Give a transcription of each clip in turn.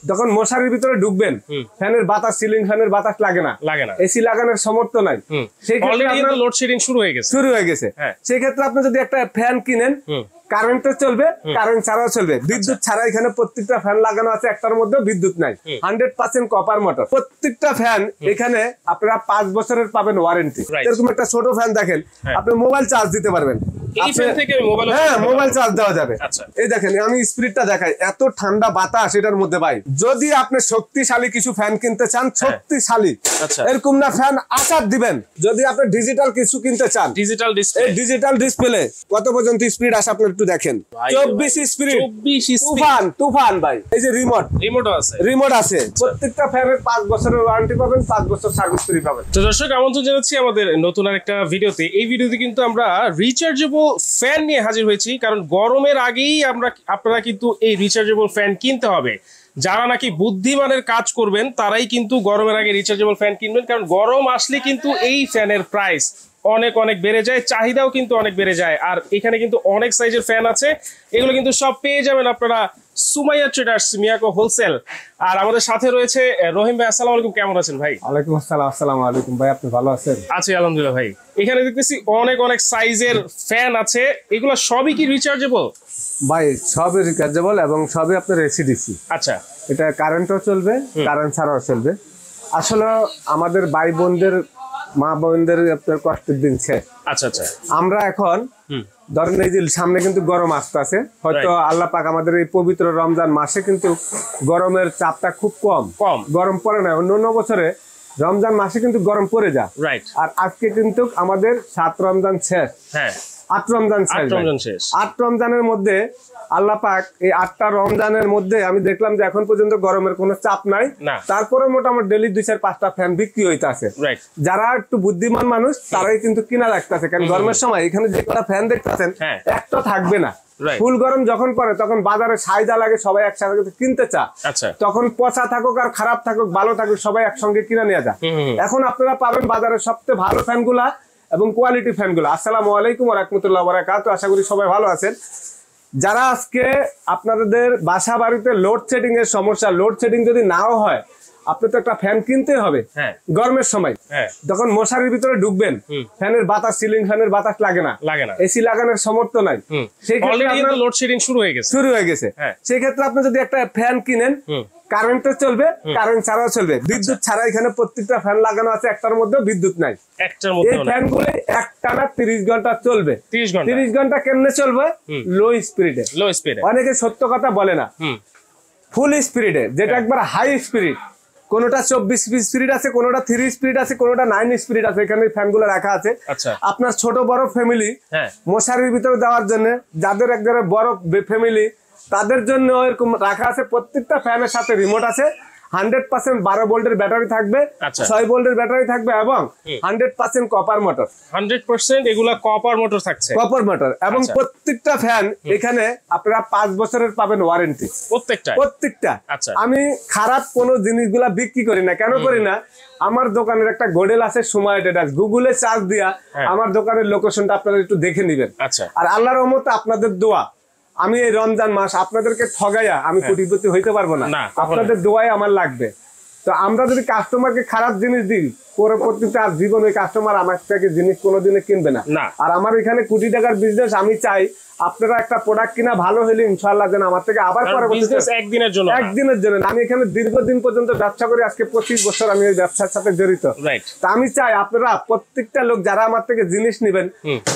যখন মশারির ভিতরে ঢুকবেন ফ্যানের বাতাস, সিলিং ফ্যানের বাতাস লাগে না, এসি লাগানোর সামর্থ্য নাই, সেই ক্ষেত্রে লোডশেডিং শুরু হয়ে গেছে। সেই ক্ষেত্রে আপনি যদি একটা ফ্যান কিনেন, কারেন্টে চলবে, কারেন্ট ছাড়াও চলবে, বিদ্যুৎ ছাড়া। এখানে প্রত্যেকটা ফ্যান লাগানো আছে, একটার মধ্যে বিদ্যুৎ নাই, 100% কপার মোটর। প্রত্যেকটা ফ্যান এখানে আপনারা 5 বছরের পাবেন ওয়ারেন্টি। এরকম একটা ছোট ফ্যান দেখেন, আপনি মোবাইল চার্জ দিতে পারবেন। মোবাইল চার্জ দেওয়া যাবে। এই দেখেন, আমি স্পিডটা দেখাই, এত ঠান্ডা বাতাস এটার মধ্যে ভাই। যদি আপনি শক্তিশালী কিছু ফ্যান কিনতে চান, শক্তিশালী এরকম না ফ্যান আসার দিবেন। যদি আপনি ডিজিটাল কিছু কিনতে চান, ডিজিটাল ডিসপ্লে কত পর্যন্ত স্পিড আসে আপনি একটু দেখেন, 24 স্পিড, তুফান ভাই। এই যে রিমোট আছে। প্রত্যেকটা ফ্যানের 5 বছরের ওয়ারেন্টি পাবেন, 5 বছর সার্ভিস ফ্রি পাবেন। তো দর্শক, আমন্ত্রণ জানাচ্ছি আমাদের নতুন আরেকটা ভিডিওতে। এই ভিডিওতে কিন্তু আমরা রিচার্জেবল ফ্যান নিয়ে হাজির হয়েছি, কারণ গরমের আগেই আপনারা কিন্তু এই রিচার্জেবল ফ্যান কিনতে হবে। যারা নাকি বুদ্ধিমানের কাজ করবেন তারাই কিন্তু গরমের আগে রিচার্জেবল ফ্যান কিনবেন, কারণ গরম আসলে কিন্তু এই ফ্যানের প্রাইস অনেক বেড়ে যায়, চাহিদাও কিন্তু অনেক বেড়ে যায়। আর এখানে কিন্তু অনেক সাইজের ফ্যান আছে, এগুলো কিন্তু সব পেয়ে যাবেন আপনারা সুমাইয়া ট্রেডার্স, মিয়াকো হোলসেল। আর আমাদের সাথে রয়েছে রহিম ভাই। আসসালামু আলাইকুম, কেমন আছেন ভাই? ওয়ালাইকুম আসসালাম। আসসালামু আলাইকুম ভাই, আপনি ভালো আছেন? আছি আলহামদুলিল্লাহ ভাই। এখানে দেখতেছি অনেক সাইজের ফ্যান আছে, এগুলো সবই কি রিচার্জেবল? ভাই সবই রিচার্জেবল এবং সবই আপনার এসিডিসি। আচ্ছা, এটা কারেন্টও চলবে, কারেন্ট ছাড়াও চলবে। আসলে আমাদের ভাই বোনদের, মা বোনদের আপনার কষ্টের দিন শেষ। আচ্ছা, আমরা এখন ধরেন এই যে সামনে কিন্তু গরম আসতেছে, হয়তো আল্লাহ পাক আমাদের এই পবিত্র রমজান মাসে কিন্তু গরমের চাপটা খুব কম, গরম পড়ে না। অন্য বছরে রমজান মাসে কিন্তু গরম পড়ে যায়। আর আজকে কিন্তু আমাদের 7 রমজান শেষ, 8 রমজান শেষ। 8 রমজানের মধ্যে আল্লাহ পাক এই 8টা রমজানের মধ্যে আমি দেখলাম যে এখন পর্যন্ত গরমের কোনো চাপ নাই। তারপরে মোটামুটি ডেলি 2-4-5টা ফ্যান বিক্রি হইতাছে। যারা একটু বুদ্ধিমান মানুষ তারাই কিন্তু কিনা রাখতেছে, কারণ গরমের সময় এখানে যে কটা ফ্যান দেখতেছেন একটা থাকবে না। ফুল গরম যখন পড়ে তখন বাজারে সাইজা লাগে, সবাই একসাথে কিনতে চা। তখন পচা থাকুক আর খারাপ থাকুক, ভালো থাকুক, সবাই একসঙ্গে কিনে নিয়ে যায়। এখন আপনারা পাবেন বাজারের সবচেয়ে ভালো ফ্যানগুলা এবং কোয়ালিটি ফ্যানগুলো। আসসালামু আলাইকুম ওয়া রাহমাতুল্লাহি ওয়া বারাকাতুহু। আশা করি সবাই ভালো আছেন। যারা আজকে আপনাদের বাসা বাড়িতে লোডশেডিং এর সমস্যা, লোডশেডিং যদি নাও হয়, আপনি তো একটা ফ্যান কিনতে হবে গরমের সময়। যখন মশারির ভিতরে ঢুকবেন, ফ্যানের বাতাস, সিলিং ফ্যানের বাতাস লাগে না, এসি লাগানোর সামর্থ্য নাই, সেই ক্ষেত্রে লোডশেডিং শুরু হয়ে গেছে। সেই ক্ষেত্রে আপনি যদি একটা ফ্যান কিনেন, কারেন্টে চলবে, কারেন্ট ছাড়াও চলবে, বিদ্যুৎ ছাড়া। এখানে প্রত্যেকটা ফ্যান লাগানো আছে, একটার মধ্যে বিদ্যুৎ নাই। এই ফ্যানগুলো একটানা 30 ঘন্টা চলবে। 30 ঘন্টা কেমনে চলবে? লো স্পিডে। অনেকে সত্য কথা বলে না, ফুল স্পিডে, যেটা একবার হাই স্পিড। কোনটা 24 স্পিড আছে, কোনটা 3 স্পিড আছে, কোনটা 9 স্পিড আছে। এখানে ফ্যানগুলো রাখা আছে আপনার ছোট বড় ফ্যামিলি মশারির ভিতরে দেওয়ার জন্য, যাদের একবারে বড় ফ্যামিলি তাদের জন্য এরকম রাখা আছে। প্রত্যেকটা ফ্যানের সাথে রিমোট আছে, 100% 12 ভোল্টের ব্যাটারি থাকবে, 6 ভোল্টের ব্যাটারি থাকবে এবং 100% কপার মোটর। 100% এগুলা কপার মোটর থাকছে, কপার মোটর। এবং প্রত্যেকটা ফ্যান এখানে আপনারা 5 বছরের পাবেন ওয়ারেন্টি, প্রত্যেকটা। আমি খারাপ কোনো জিনিসগুলা বিক্রি করি না। কেন করি না? আমার দোকানের একটা গোডেল আছে সুমাইয়া ট্রেডার্স, গুগলে সার্চ দিয়া আমার দোকানের লোকেশনটা আপনারা একটু দেখে নেবেন। আর আল্লাহর রহমতে আপনাদের দোয়া, আমি এই রমজান মাস আপনাদেরকে ঠগাইয়া আমি কোটিপতি হইতে পারবো না, আপনাদের দোয়াই আমার লাগবে। তো আমরা যদি কাস্টমারকে খারাপ জিনিস দিই, পরবর্তীতে আর জীবন ওই কাস্টমার আমার থেকে জিনিস কোনোদিনে কিনবে না। আর আমার এখানে কোটি টাকার বিজনেস। আমি চাই আপনারা একটা প্রোডাক্ট কিনা ভালো হলে ইনশাআল্লাহ যেন আমার থেকে আবার পরবর্তীতে একদিনের জন্য। আমি এখানে দীর্ঘদিন পর্যন্ত ব্যবসা করি, আজকে 25 বছর আমি এই ব্যবসার সাথে জড়িত। তা আমি চাই আপনারা প্রত্যেকটা লোক যারা আমার থেকে জিনিস নিবেন,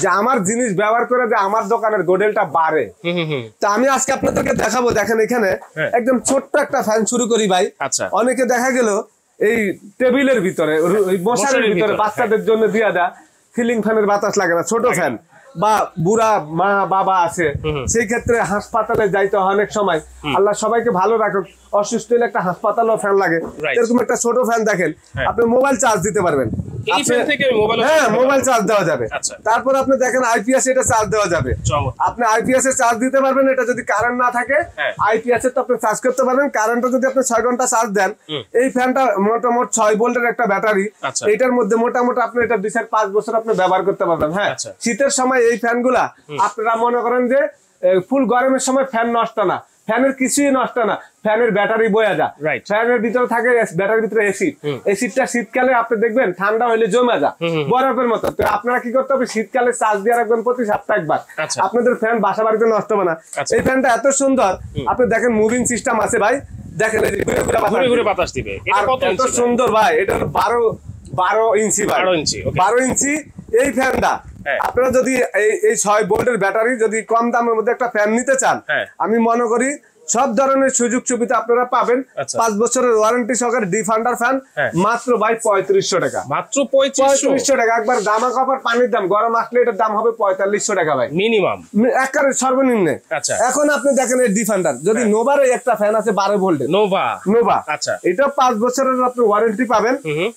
যে আমার জিনিস ব্যবহার করে যে আমার দোকানের গোডেলটা বাড়ে। তা আমি আজকে আপনাদেরকে দেখাবো। দেখেন এখানে একদম ছোট্ট একটা ফ্যান শুরু করি ভাই। অনেকে দেখা গেল এই টেবিলের ভিতরে, মশারির ভিতরে বাচ্চাদের জন্য দিয়া দেয়, সিলিং ফ্যানের বাতাস লাগে না, ছোট ফ্যান। বা বুড়া মা বাবা আছে, সেই ক্ষেত্রে হাসপাতালে যাইতে হয় অনেক সময়। আল্লাহ সবাইকে ভালো রাখুক, অসুস্থ হলে একটা হাসপাতালও ফ্যান লাগে। এরকম একটা ছোট ফ্যান দেখেন, আপনি মোবাইল চার্জ দিতে পারবেন। মোবাইল চার্জ দেওয়া যাবে। তারপর আপনি দেখেন আইপিএস, এটা চার্জ দেওয়া যাবে। আপনি আইপিএস এ চার্জ দিতে পারবেন। এটা যদি কারেন্ট না থাকে আইপিএস এ তো আপনি চার্জ করতে পারবেন। কারেন্টও যদি আপনি 6 ঘন্টা চার্জ দেন, এই ফ্যানটা মোটামুটি 6 ভোল্টের একটা ব্যাটারি, এটার মধ্যে মোটামুটি আপনি এটা 2-5 বছর আপনি ব্যবহার করতে পারবেন। হ্যাঁ, শীতের সময় এই ফ্যানগুলা আপনারা মনে করেন যে ফুল গরমের সময় ফ্যান নষ্ট না, ফ্যানের কিছুই নষ্ট না, ফ্যানের ব্যাটারি বয়া যা, Right. ফ্যানের ভিতরে থাকে ব্যাটারির ভিতরে এসিড, এসিডটা শীতকালে আপনি দেখবেন ঠান্ডা হলে জমে যা বরফের মতো। তো আপনারা কি করতে হবে, শীতকালে চার্জ দিয়ে রাখবেন প্রতি সপ্তাহে একবার। আচ্ছা। আপনাদের ফ্যান বাসা বাড়িতে নষ্ট হবে না। আচ্ছা। এই ফ্যানটা এত সুন্দর, আপনি দেখেন মুভিং সিস্টেম আছে ভাই, দেখেন এই যে ঘুরে ঘুরে বাতাস দিবে। এটা কত এত ইঞ্চি? সুন্দর ভাই, এটা হলো 12 ইঞ্চি ভাই, 12 ইঞ্চি, okay. 12 ইঞ্চি এই ফ্যানটা। হ্যাঁ। আপনারা যদি এই 6 ভোল্টের ব্যাটারি যদি কম দামের মধ্যে একটা ফ্যান নিতে চান, হ্যাঁ। আমি মনে করি সব ধরনের সুযোগ সুবিধা আপনারা পাবেন। আচ্ছা। 5 বছরের ওয়ারেন্টি সহকারে ডিফান্ডার ফ্যান, হ্যাঁ। মাত্র ভাই 3500 টাকা। মাত্র 3500 3500 টাকা, একবার দামা কাপড় পানির দাম, গরম আসলে এটার দাম হবে 4500 টাকা ভাই, মিনিমাম। একেবারে সর্বনিম্নে। আচ্ছা। এখন আপনি দেখেন এই ডিফান্ডার, যদি নোভার একটা ফ্যান আছে 12 ভোল্টের, নোভা। নোভা, আচ্ছা। এটা 5 বছরের আপনি ওয়ারেন্টি পাবেন।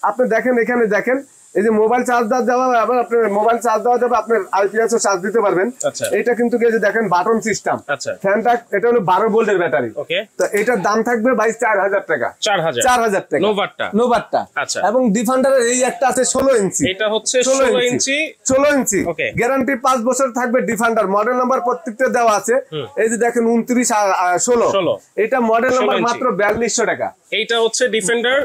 আপনি দেখেন এখানে দেখেন এই যে মোবাইল চার্জ দেওয়া যাবে, আপনার মোবাইল চার্জ দেওয়া যাবে, আপনার আইপিএস ও চার্জ দিতে পারবেন। আচ্ছা। এটা কিন্তু এই যে দেখেন বাটন সিস্টেম। আচ্ছা। ফ্যানটা এটা হলো 12 ভোল্টের ব্যাটারি। ওকে। তো এটার দাম থাকবে ভাই 4000 টাকা। 4000 টাকা নোভারটা। নোভারটা। আচ্ছা। এবং ডিফান্ডারের এই একটা আছে 16 ইঞ্চি। এটা হচ্ছে 16 ইঞ্চি। 16 ইঞ্চি ওকে। গ্যারান্টি 5 বছর থাকবে। ডিফান্ডার মডেল নাম্বার প্রত্যেকটা দেওয়া আছে। এই যে দেখেন 29 16। এটা মডেল নাম্বার মাত্র 4200 টাকা। এইটা হচ্ছে ডিফেন্ডার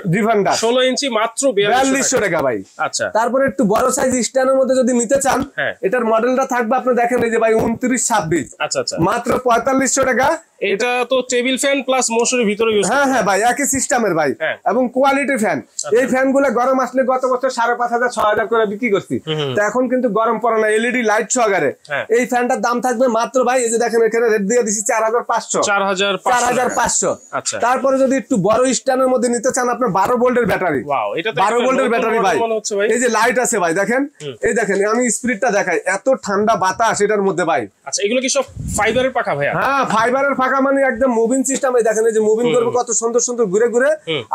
16 ইঞ্চি মাত্র 4200 টাকা ভাই। আচ্ছা। তারপরে একটু বড় সাইজ স্ট্যান্ডের মধ্যে যদি নিতে চান, হ্যাঁ। এটার মডেলটা থাকবে আপনি দেখেন এই যে ভাই 29 26। আচ্ছা আচ্ছা। মাত্র 4500 টাকা। এটা তো টেবিল ফ্যান প্লাস মোশনের ভিতরে ইউজ। হ্যাঁ হ্যাঁ ভাই, একই সিস্টেমের ভাই। হ্যাঁ। এবং কোয়ালিটি ফ্যান। এই ফ্যানগুলো গরম আসলে গত বছর 5500 6000 করে বিক্রি করছি, তো এখন কিন্তু গরম পড়ে না, এলইডি লাইট সহকারে। হ্যাঁ। এই ফ্যানটার দাম থাকবে মাত্র ভাই এই যে দেখেন এখানে রেট দিয়ে দিছি 4500। 4500। আচ্ছা। তারপরে যদি একটু বড় স্ট্যান্ডের মধ্যে নিতে চান, আপনার 12 ভোল্টের ব্যাটারি। ওয়াও, এটা তো 12 ভোল্টের ব্যাটারি ভাই। এই যে লাইট আছে ভাই, দেখেন এই দেখেন, আমি স্পিডটা দেখাই, এত ঠান্ডা বাতাস এটার মধ্যে ভাই। আচ্ছা, এগুলো কি সব ফাইবারের পাখা ভাইয়া? হ্যাঁ, ফাইবারের পাখা, মানে একদম মুভিং সিস্টেম। এই দেখেন এই যে মুভিং করবে কত সুন্দর সুন্দর ঘুরে ঘুরে,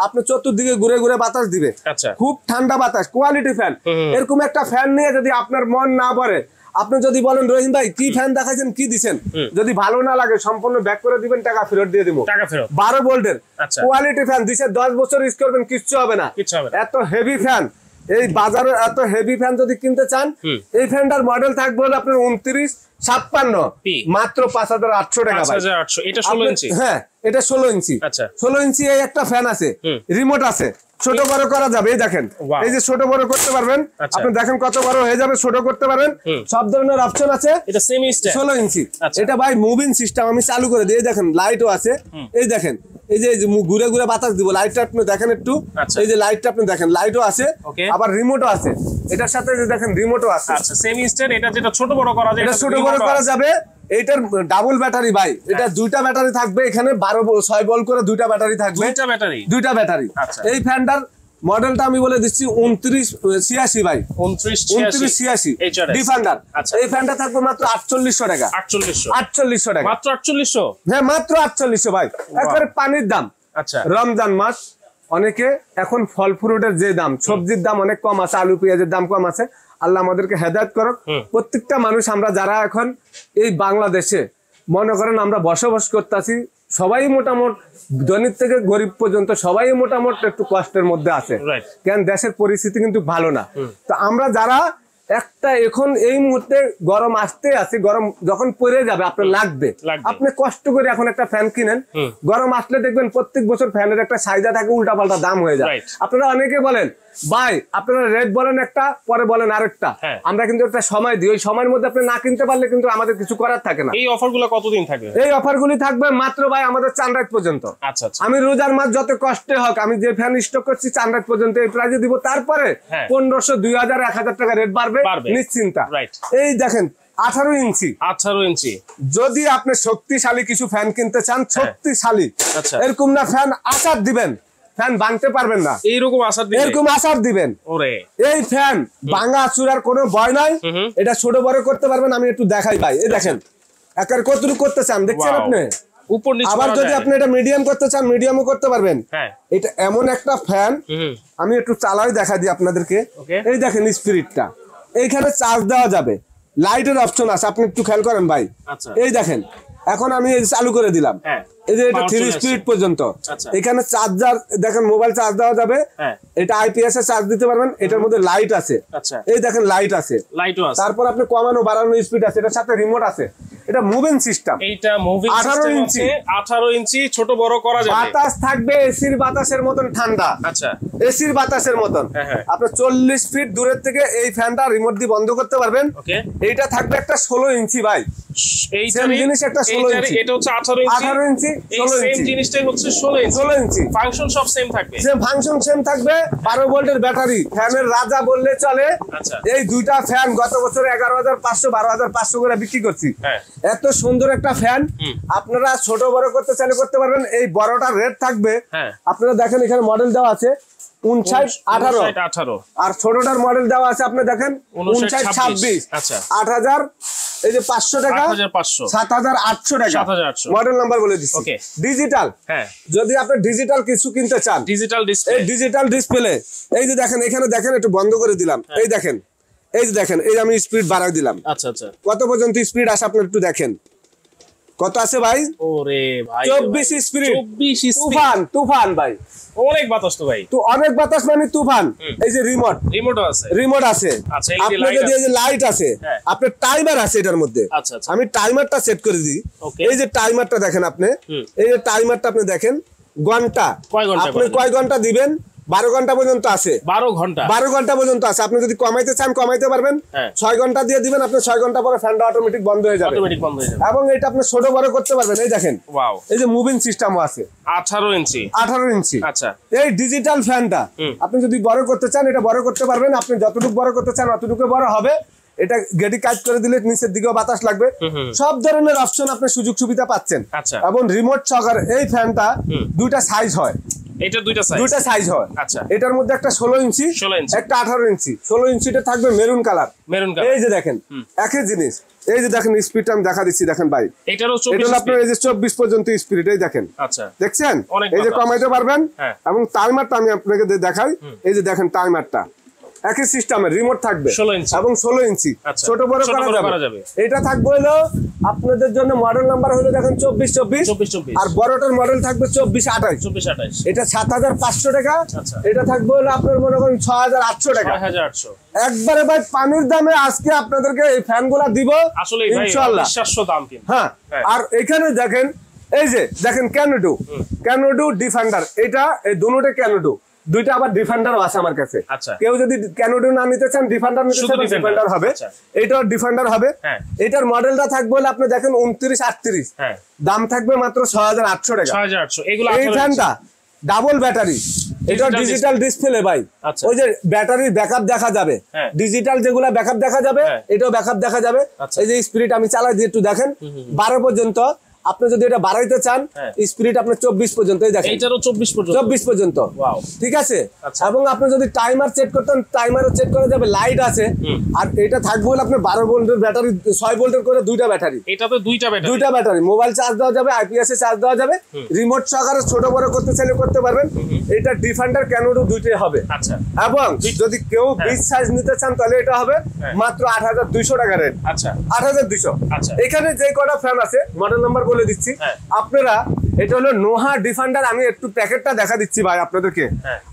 আপনি চতুর্দিকে ঘুরে ঘুরে বাতাস দিবে। আচ্ছা। খুব ঠান্ডা বাতাস, কোয়ালিটি ফ্যান। এরকম একটা ফ্যান নিয়ে যদি আপনার মন না ভরে, আপনি যদি বলেন রহিম ভাই কি ফ্যান দেখাইছেন, কি দিছেন, যদি ভালো না লাগে সম্পূর্ণ ব্যাক করে দিবেন, টাকা ফেরত দিয়ে দিব। টাকা ফেরত। 12 ভোল্টের আচ্ছা। কোয়ালিটি ফ্যান দিছে, 10 বছর ইউজ করবেন, কিচ্ছু হবে না। কিচ্ছু হবে না। এত হেভি ফ্যান, এই বাজারে এত হেভি ফ্যান যদি কিনতে চান, এই ফ্যানটার মডেল থাকবে হলো আপনার 29 56, মাত্র 5800 টাকা ভাই। 5800। এটা 16 ইঞ্চি। হ্যাঁ, এটা 16 ইঞ্চি। আচ্ছা। 16 ইঞ্চি এই একটা ফ্যান আছে, রিমোট আছে, ছোট বড় করা যাবে। এই দেখেন, Wow. এই যে ছোট বড় করতে পারবেন আচ্ছা। আপনি, দেখেন কত বড় হয়ে যাবে, ছোট করতে পারেন, সব ধরনের অপশন আছে। এটা সেমি স্ট্যান্ড 16 ইঞ্চি। আচ্ছা। এটা ভাই মুভিং সিস্টেম, আমি চালু করে দিই। এই দেখেন লাইটও আছে। এই দেখেন এই যে ঘুরে ঘুরে বাতাস দিব, লাইটটা আপনি দেখেন একটু। আচ্ছা। এই যে লাইটটা আপনি দেখেন, লাইটও আছে, Okay. আবার রিমোটও আছে এটার সাথে। যে দেখেন রিমোটও আছে। আচ্ছা, সেমি স্ট্যান্ড। এটা যেটা ছোট বড় করা যায়, এটা ছোট বড় করা যাবে। এইটার ডাবল ব্যাটারি ভাই, এটা দুইটা ব্যাটারি থাকবে এখানে, 6 বল করে দুইটা ব্যাটারি থাকবে। দুইটা ব্যাটারি। আচ্ছা। এই ফ্যানটার মডেলটা আমি বলে দিচ্ছি 29 86 ভাই, 29 29 86 ডিফেন্ডার। আচ্ছা। এই ফ্যানটা থাকবে মাত্র 4800 টাকা। 4800 টাকা মাত্র 4800। হ্যাঁ, মাত্র 4800 ভাই, একবারে পানির দাম। আচ্ছা। রমজান মাস, অনেকে এখন ফল ফ্রুটের যে দাম, সবজির দাম অনেক কম আছে, আলু পেঁয়াজের দাম কম আছে। আল্লাহ আমাদেরকে হেদায়েত করুক। প্রত্যেকটা মানুষ আমরা যারা এখন এই বাংলাদেশে মনে করেন আমরা বসবাস করতেছি, সবাই মোটামুটি ধনী থেকে গরিব পর্যন্ত সবাই মোটামুটি একটু কষ্টের মধ্যে আছে, কেন দেশের পরিস্থিতি কিন্তু ভালো না। তো আমরা যারা একটা এখন এই মুহূর্তে গরম আসতে আছে, গরম যখন পড়ে যাবে আপনার লাগবে, আপনি কষ্ট করে এখন একটা ফ্যান কিনেন, গরম আসলে দেখবেন প্রত্যেক বছর ফ্যানের একটা চাহিদা থাকে, উল্টাপাল্টা দাম হয়ে যায়। আপনারা অনেকে বলেন ভাই আপনারা রেট বলেন একটা, পরে বলেন আরেকটা। আমরা কিন্তু একটা সময় দিই, ওই সময়ের মধ্যে আপনি না কিনতে পারলে কিন্তু আমাদের কিছু করার থাকে না। এই অফারগুলো কতদিন থাকবে? এই অফারগুলি থাকবে মাত্র ভাই আমাদের চাঁদরাত পর্যন্ত। আচ্ছা আচ্ছা। আমি রোজার মাস যত কষ্টে হোক, আমি যে ফ্যান স্টক করছি চাঁদরাত পর্যন্ত এই প্রাইজে দিব, তারপরে 1500 2000 1000 টাকা রেট বাড়বে নিশ্চিন্তা। এই দেখেন 18 ইঞ্চি। 18 ইঞ্চি। যদি আপনি শক্তিশালী কিছু ফ্যান কিনতে চান, শক্তিশালী এরকম না ফ্যান আসার দিবেন, ফ্যান ভাঙতে পারবেন না, এইরকম আসার দিবেন, এরকম আসার দিবেন। ওরে, এই ফ্যান ভাঙা চুরার কোনো ভয় নাই, এটা ছোট বড় করতে পারবেন। আমি একটু দেখাই ভাই, এই দেখেন একার কতটুকু করতে চান দেখছেন আপনি, উপর নিচে। আবার যদি আপনি এটা মিডিয়াম করতে চান, মিডিয়ামও করতে পারবেন। এটা এমন একটা ফ্যান, আমি একটু চালাই দেখাই দিই আপনাদেরকে। এই দেখেন স্পিরিটটা, এইখানে চার্জ দেওয়া যাবে, লাইটের অপশন আছে, আপনি একটু খেয়াল করেন ভাই। এই দেখেন এখন আমি চালু করে দিলাম, এই যে এটা 3 স্পিড পর্যন্ত। এখানে চার্জার দেখেন, মোবাইল চার্জ দেওয়া যাবে, এটা আইপিএস এ চার্জ দিতে পারবেন। এটার মধ্যে লাইট আছে, এই দেখেন লাইট আছে, তারপর আপনি কমানো বাড়ানো স্পিড আছে, এটার সাথে রিমোট আছে। এটা মুভিং সিস্টেম, এইটা মুভিং 18 ইঞ্চি 18 ইঞ্চি ছোট বড় করা যাবে। বাতাস থাকবে এসির বাতাসের মতন ঠান্ডা। আচ্ছা, এসির বাতাসের মতন। হ্যাঁ। আপনি 40 ফিট দূরের থেকে এই ফ্যানটা রিমোট দিয়ে বন্ধ করতে পারবেন। ওকে, এইটা থাকবে একটা 16 ইঞ্চি ভাই। এইটার জিনিস একটা 16 ইঞ্চি, এটা হচ্ছে 18 ইঞ্চি 18 ইঞ্চি এই 16 সেম ইঞ্চি জিনিসটাই হচ্ছে 16 ইঞ্চি 16 ইঞ্চি। ফাংশন সব সেম থাকবে, সেম ফাংশন সেম থাকবে। 12 ভোল্টের ব্যাটারি, ফ্যানের রাজা বললে চলে। আচ্ছা, এই দুইটা ফ্যান গত বছর 11,500 12,500 করে বিক্রি করছি। হ্যাঁ, এত সুন্দর একটা ফ্যান আপনারা ছোট বড় করতে চাইলে করতে পারবেন। এই বড়টার রেট থাকবে, হ্যাঁ, আপনারা দেখেন এখানে মডেল দেওয়া আছে 59 18, আর ছোটটার মডেল দেওয়া আছে আপনি দেখেন 59 26। আচ্ছা, 8000 এই যে 500 টাকা 8500 7800 টাকা 7800 মডেল নাম্বার বলে দিচ্ছি। ওকে, ডিজিটাল, হ্যাঁ, যদি আপনি ডিজিটাল কিছু কিনতে চান, ডিজিটাল ডিসপ্লে, এই ডিজিটাল ডিসপ্লে এই যে দেখেন এখানে দেখেন, একটু বন্ধ করে দিলাম। এই দেখেন, এই যে দেখেন, এই যে আমি স্পিড বাড়াই দিলাম। আচ্ছা আচ্ছা, কত পর্যন্ত স্পিড আসে আপনি একটু দেখেন কত আছে ভাই। ওরে ভাই 24 স্পিড, 24 স্পিড, তুফান তুফান ভাই, অনেক বাতাস তো ভাই, তো অনেক বাতাস মানে তুফান। এই যে রিমোটও আছে, রিমোট আছে। আচ্ছা, এই যে আপনার লাইট যদি এই যে লাইট আছে, হ্যাঁ, আপনার টাইমার আছে এটার মধ্যে। আচ্ছা আচ্ছা, আমি টাইমারটা সেট করে দিই। ওকে, এই যে টাইমারটা দেখেন আপনি, এই যে টাইমারটা আপনি দেখেন ঘন্টা, কয় ঘন্টা আপনি কয় ঘন্টা দিবেন? 12 ঘন্টা পর্যন্ত আছে। 12 ঘন্টা 12 ঘন্টা পর্যন্ত আছে। আপনি যদি কমাইতে চান কমাইতে পারবেন। হ্যাঁ, 6 ঘন্টা দিয়ে দিবেন, আপনি 6 ঘন্টা পরে ফ্যানটা অটোমেটিক বন্ধ হয়ে যাবে। অটোমেটিক বন্ধ হয়ে যাবে। এবং এটা আপনি ছোট বড় করতে পারবেন। এই দেখেন, ওয়াও, এই যে মুভিং সিস্টেমও আছে 18 ইঞ্চি 18 ইঞ্চি। আচ্ছা, এই ডিজিটাল ফ্যানটা আপনি যদি বড় করতে চান এটা বড় করতে পারবেন। আপনি যতটুকু বড় করতে চান অতটুকু বড় হবে। এটা গেডি কাজ করে দিলে নিচের দিকেও বাতাস লাগবে। সব ধরনের অপশন আপনি সুযোগ সুবিধা পাচ্ছেন। আচ্ছা, এবং রিমোট সহকারে এই ফ্যানটা দুইটা সাইজ হয়। এটা দুইটা সাইজ হয়। আচ্ছা, এটার মধ্যে একটা 16 ইঞ্চি একটা 18 ইঞ্চি। 16 ইঞ্চিটা থাকবে মেরুন কালার। এই যে দেখেন একই জিনিস, এই যে দেখেন স্পিডটা আমি দেখা দিচ্ছি দেখেন ভাই, এটারও এটা আপনার এই যে 24 পর্যন্ত স্পিড, এই দেখেন। আচ্ছা, দেখছেন এই যে কমাইতে পারবেন। এবং টাইমারটা আমি আপনাকে দেখাই, এই যে দেখেন টাইমারটা একই সিস্টেমের রিমোট থাকবে এবং 16 ইঞ্চি ছোট বড় করা যাবে। এটা থাকবে হলো আপনাদের জন্য মডেল নাম্বার হলো দেখেন 2424, আর বড়টার মডেল থাকবে 2428। এটা 7500 টাকা। এটা থাকবে হলো আপনার মনে করেন 6800 টাকা। 6800 একবারে ভাই পানির দামে আজকে আপনাদেরকে এই ফ্যানগুলা দিব আসলে ইনশাআল্লাহ। বিশ্বাস্য দাম কিন্তু। হ্যাঁ, আর এখানে দেখেন এই যে দেখেন ক্যানোডু ডিফেন্ডার, এটা এই দুটোটা ক্যানোডু, দুইটা আবার ডিফেন্ডারও আছে আমার কাছে। কেউ যদি ক্যানোডু না নিতে চান ডিফেন্ডার নিতে চান ডিফেন্ডার হবে। এটাও ডিফেন্ডার হবে। এটার মডেলটা থাকবে বলে আপনি দেখেন 29 38, দাম থাকবে মাত্র 6800 টাকা। 6800 এগুলো এই ফ্যানটা ডাবল ব্যাটারি, এটা ডিজিটাল ডিসপ্লে ভাই। ওই যে ব্যাটারির ব্যাকআপ দেখা যাবে, ডিজিটাল যেগুলা ব্যাকআপ দেখা যাবে এটাও ব্যাকআপ দেখা যাবে। এই যে স্পিরিট আমি চালাই দিয়ে একটু দেখেন 12 পর্যন্ত। আপনি যদি এটা বাড়াইতে চান স্পিরিট আপনি 24 পর্যন্ত, এই দেখেন এইটারও 24 পর্যন্ত। ওয়াও, ঠিক আছে। এবং আপনি যদি টাইমার সেট করতেন টাইমারও সেট করা যাবে, লাইট আছে। আর এটা থাকবে হলো আপনার 12 ভোল্টের ব্যাটারি, 6 ভোল্টের করে দুইটা ব্যাটারি। এটা তো দুইটা ব্যাটারি, মোবাইল চার্জ দেওয়া যাবে, আইপিএস এ চার্জ দেওয়া যাবে। রিমোট সহকারে ছোট বড় করতে চাইলে করতে পারবেন। এটা ডিফেন্ডার ক্যানোডু দুইটাই হবে। আচ্ছা, এবং যদি কেউ বিগ সাইজ নিতে চান তাহলে এটা হবে মাত্র 8200 টাকা রেট। আচ্ছা, 8200। আচ্ছা, এখানে যে কটা ফ্যান আছে মডেল নাম্বার বলে দিচ্ছি আপনারা। এটা হলো নোহা ডিফেন্ডার। আমি একটু প্যাকেটটা দেখা দিচ্ছি ভাই আপনাদেরকে।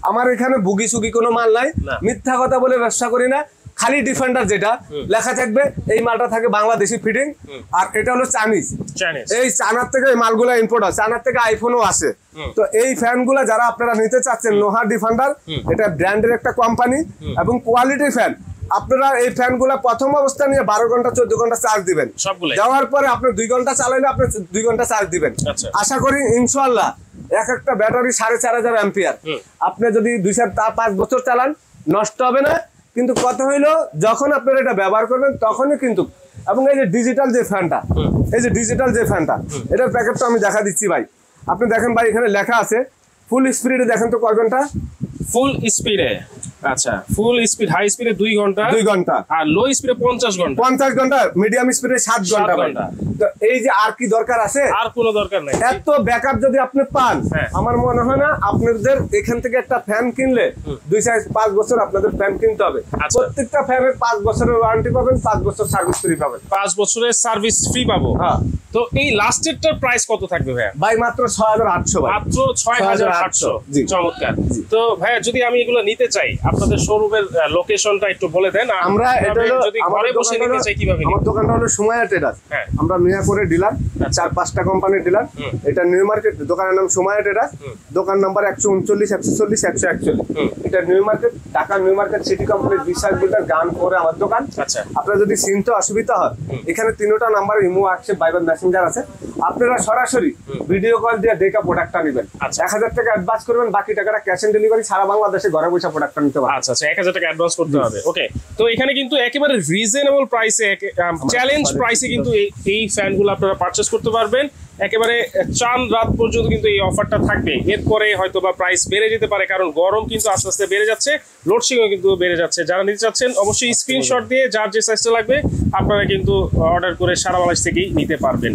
আমার এখানে বুগি সুগি কোনো মাল নাই, মিথ্যা কথা বলে ব্যবসা করি না। খালি ডিফেন্ডার যেটা লেখা থাকবে এই মালটা থাকে বাংলাদেশি ফিটিং। আর এটা হলো চাইনিজ, এই চায়নার থেকে এই মালগুলা ইম্পোর্ট হয়, চায়নার থেকে আইফোনও আসে। তো এই ফ্যানগুলা যারা আপনারা নিতে চাচ্ছেন নোহা ডিফেন্ডার, এটা ব্র্যান্ডের একটা কোম্পানি এবং কোয়ালিটি ফ্যান। আপনারা এই ফ্যানগুলা প্রথম অবস্থা নিয়ে 12 ঘন্টা 14 ঘন্টা চার্জ দিবেন। দেওয়ার পরে আপনি 2 ঘন্টা চালাইলে আপনি 2 ঘন্টা চার্জ দিবেন। আশা করি ইনশাআল্লাহ এক একটা ব্যাটারি 4500 অ্যাম্পিয়ার। আপনি যদি 2-5 বছর চালান নষ্ট হবে না। কিন্তু কথা হইলো যখন আপনারা এটা ব্যবহার করবেন তখনই কিন্তু। এবং এই যে ডিজিটাল যে ফ্যানটা, এই যে ডিজিটাল যে ফ্যানটা, এটার প্যাকেটটা আমি দেখা দিচ্ছি ভাই। আপনি দেখেন ভাই এখানে লেখা আছে ফুল স্পিডে, দেখেন তো কয় ঘন্টা ফুল স্পিডে। আচ্ছা, ফুল স্পিড হাই স্পিডে 2 ঘন্টা, আর লো স্পিডে 50 ঘন্টা, মিডিয়াম স্পিডে 7 ঘন্টা। তো এই যে আর কি দরকার আছে? আর কোনো দরকার নাই। এত ব্যাকআপ যদি আপনি পান, আমার মনে হয় না আপনাদের এখান থেকে একটা ফ্যান কিনলে 2-5 বছর আপনাদের ফ্যান কিনতে হবে। প্রত্যেকটা ফ্যানের 5 বছরের ওয়ারেন্টি পাবেন, 5 বছর সার্ভিস ফ্রি পাবেন। 5 বছরের সার্ভিস ফ্রি পাবো। হ্যাঁ। তো এই লাস্টেরটার প্রাইস কত থাকবে ভাই? ভাই মাত্র 6800 ভাই, মাত্র 6800। চমৎকার। তো ভাই যদি আমি এগুলো নিতে চাই আপনাদের শোরুমের লোকেশনটা একটু বলে দেন। আমরা এটা হলো যদি ঘরে বসে নিতে চাই কিভাবে আমার দোকানটা হলো সুমাইয়া ট্রেডার্স। হ্যাঁ, আমরা মিয়াপুরের ডিলার, 4-5টা কোম্পানির ডিলার। এটা নিউ মার্কেট, দোকানের নাম সুমাইয়া ট্রেডার্স, দোকান নাম্বার 139, 140, 141। এটা new market, Dhaka new market city complex বিশাল বিল্ডার গান করে আমার দোকান। আচ্ছা, আপনারা যদি চিনতে অসুবিধা হয়, এখানে 3টা নাম্বার ইমো, হোয়াটসঅ্যাপ, ভাইবার, মেসেঞ্জার আছে। আপনারা সরাসরি ভিডিও কল দিয়ে দেখে প্রোডাক্টটা নেবেন। 1000 টাকা অ্যাডভান্স করবেন, বাকি টাকাটা ক্যাশ অন ডেলিভারি, সারা বাংলাদেশে ঘরে বসে প্রোডাক্টটা নিতে পারবেন। আচ্ছা, 1000 টাকা অ্যাডভান্স করতে হবে। ওকে, তো এখানে কিন্তু একেবারে রিজনেবল প্রাইসে, চ্যালেঞ্জ প্রাইসে কিন্তু এই ফ্যানগুলো আপনারা পারচেজ করতে পারবেন। একেবারে চাঁদ রাত পর্যন্ত কিন্তু এই অফারটা থাকবে। এরপরে হয়তো বা প্রাইস বেড়ে যেতে পারে, কারণ গরম কিন্তু আস্তে আস্তে বেড়ে যাচ্ছে, লোডশেডিংও কিন্তু বেড়ে যাচ্ছে। যারা নিতে চাচ্ছেন অবশ্যই স্ক্রিনশট দিয়ে যার যে সাইজটা লাগবে আপনারা কিন্তু অর্ডার করে সারা বাংলাদেশ থেকেই নিতে পারবেন।